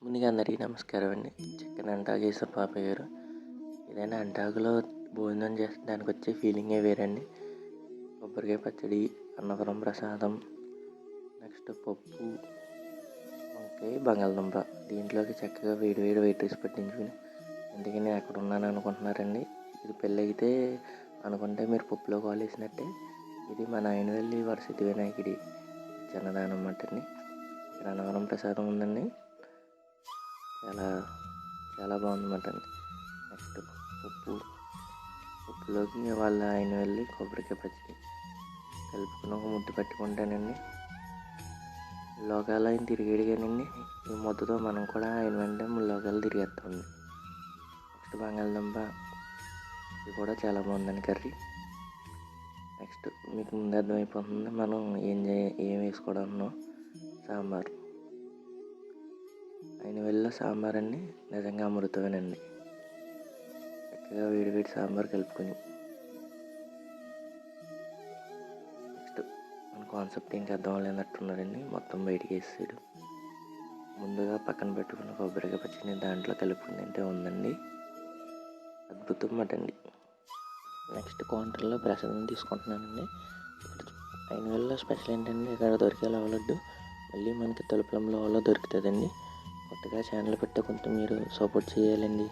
ముందుగా అందరికీ నమస్కారం అండి. చికెన్ అంటాకు వేసారు పాపయ్య గారు. ఏదైనా అంటాకులో భోజనం చేసడానికి వచ్చే ఫీలింగే వేరండి. కొబ్బరికాయ పచ్చడి, అన్నవరం ప్రసాదం, నెక్స్ట్ పప్పు, వంకాయ, బంగాళదుంప. దీంట్లోకి చక్కగా వేడి వేడి వైట్ రైస్ పట్టించుకుని, అందుకే నేను ఎక్కడ ఉన్నాను అనుకుంటున్నారండి. ఇది పెళ్ళి అయితే అనుకుంటే మీరు పప్పులో కాలేసినట్టే. ఇది మా నాయనవల్లి వరసిద్ధి వినాయకుడి చిన్నదానం అన్నమాట అండి. ఇక్కడ అన్నవరం ప్రసాదం ఉందండి. చాలా చాలా బాగుందన్నమాట అండి. నెక్స్ట్ పప్పులోకి ఆయన వెళ్ళి కొబ్బరికాయ పచ్చడి కలుపుకుని ఒక ముద్ద పట్టుకుంటానండి. లోకాలు ఆయన తిరిగాడు కానండి, ఈ ముద్దతో మనం కూడా ఆయన వెంటే లోకాలు తిరిగేస్తామండి. నెక్స్ట్ బంగాళదుంప, ఇది కూడా చాలా బాగుందండి కర్రీ. నెక్స్ట్ మీకు ముందు అర్థమైపోతుంది మనం ఏం వేసుకోవడం. సాంబార్, ఆయన వెళ్ళిన సాంబార్ అండి నిజంగా అమృతమేనండి. చక్కగా వేడి సాంబార్ కలుపుకొని, నెక్స్ట్ మన కాన్సెప్ట్ ఏంటి అర్థం అవ్వలేనట్టున్నారండి. మొత్తం బయటికి వేసాడు. ముందుగా పక్కన పెట్టుకున్న కొబ్బరికాయ పచ్చడిని దాంట్లో కలుపుకుని తింటే ఉందండి అద్భుతం అన్నమాట అండి. నెక్స్ట్ కౌంటర్లో ప్రసాదం తీసుకుంటున్నానండి. ఆయన వల్ల స్పెషల్ ఏంటంటే ఇక్కడ దొరికే లడ్డు మళ్ళీ మనకి తలుపులంలో దొరుకుతుందండి. కొత్తగా ఛానల్ పెట్టే కొంచెం మీరు సపోర్ట్ చేయాలండి.